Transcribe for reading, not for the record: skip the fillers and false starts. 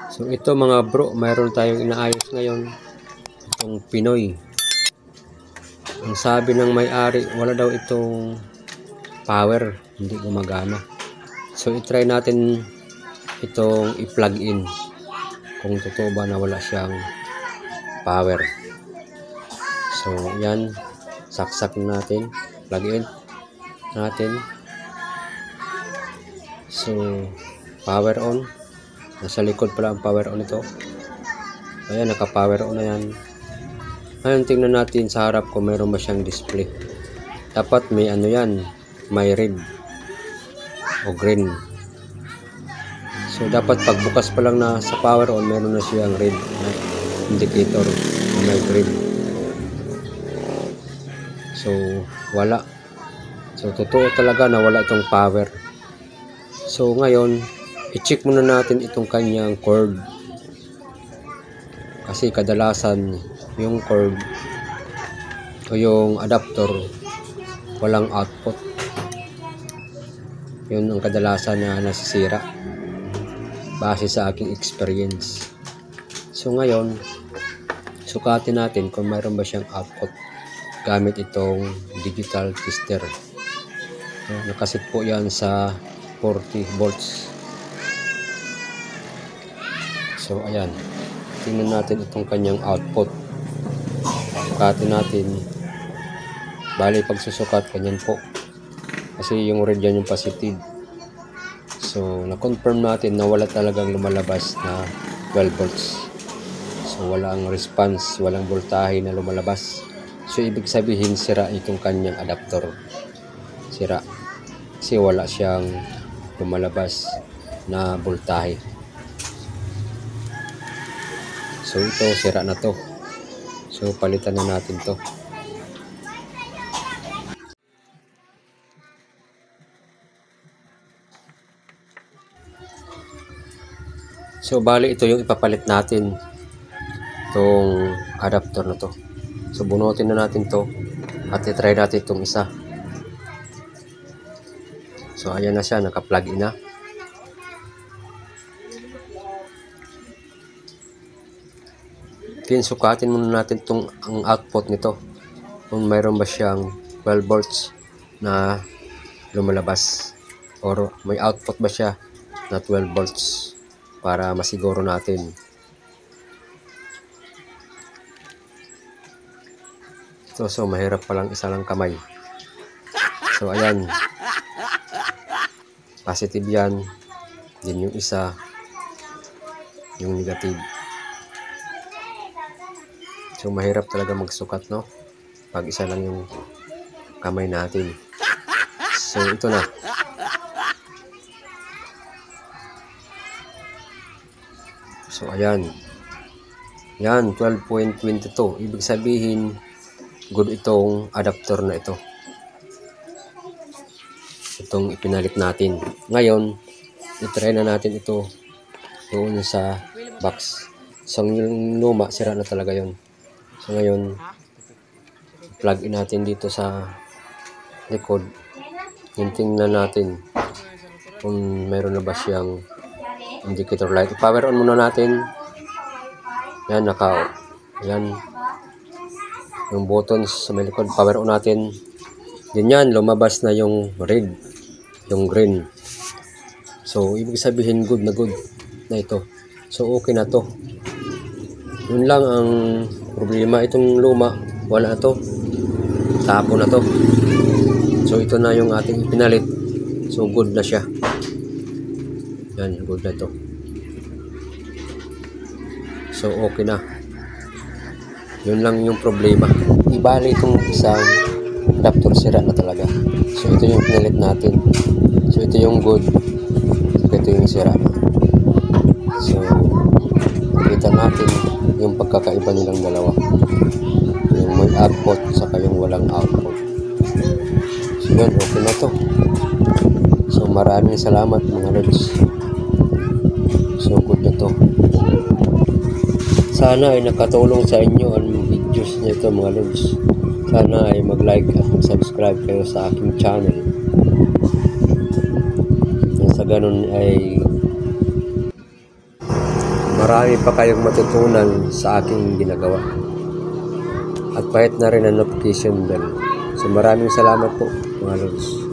So ito mga bro, mayroon tayong inaayos ngayon, itong Pinoy. Ang sabi ng may-ari, wala daw itong power, hindi gumagana. So i-try natin itong i-plug in kung totoo ba na wala siyang power. So yan, saksak natin, plug in natin. So power on, nasa likod pala ang power on ito. Ayan, naka power on na yan. Ngayon tingnan natin sa harap kung mayroon ba siyang display. Dapat may ano yan, may red o green. So dapat pagbukas pa lang na sa power on, meron na siyang red na indicator na may green. So wala. So totoo talaga na wala itong power. So ngayon, i-check muna natin itong kanyang cord. Kasi kadalasan yung cord o yung adapter walang output. Yun ang kadalasan na nasisira base sa aking experience. So ngayon, sukatin natin kung mayroon ba siyang output gamit itong digital tester. Nakasit po yan sa 40 volts. So ayan, tingnan natin itong kanyang output. Sukatin natin. Bali pagsusukat kanyan po, kasi yung red yan yung positive. So na-confirm natin na wala talagang lumalabas na 12 volts. So walang response, walang voltahe na lumalabas. So ibig sabihin sira itong kanyang adapter. Sira kasi wala siyang lumalabas na voltahe. So ito, sira na to. So palitan na natin to. So bali ito yung ipapalit natin, itong adapter na to. So bunutin na natin to at i-try natin itong isa. So ayan na siya, naka-plug in na. Sukatin muna natin itong ang output nito, kung mayroon ba siyang 12 volts na lumalabas or may output ba siya na 12 volts para masiguro natin. So mahirap palang isa lang kamay. So ayan, positive yan, din yung isa yung negative. So mahirap talaga magsukat, no, pag isa lang yung kamay natin. So ito na. So ayan, yan 12.22. Ibig sabihin good itong adapter na ito, itong ipinalit natin. Ngayon i-try na natin ito doon sa box. So yung luma, sira na talaga yun. So ngayon, plug in natin dito sa likod. Tingnan natin kung meron na ba siyang indicator light. Power on muna natin. Yan, naka, yan, yung buttons sa may likod. Power on natin. Din yan, lumabas na yung red, yung green. So ibig sabihin good na ito. So okay na to. Yun lang ang problema, itong luma, wala na to, tapo na to. So ito na yung ating pinalit. So good na siya. Yan, good na to. So okay na. Yun lang yung problema. Ibali itong isang adapter, sira na talaga. So ito yung pinalit natin. So ito yung good, ito yung sira. So kita natin yung pagkakaiba nilang dalawa, yung may output saka yung walang output. So yun, okay na to. So maraming salamat mga lods. So good na to. Sana ay nakatulong sa inyo ang videos nito mga lods. Sana ay mag-like at mag-subscribe kayo sa aking channel. Sa ganun ay marami pa kayong matutunan sa aking ginagawa. At pahit na rin ang notification bell. So maraming salamat po mga lods.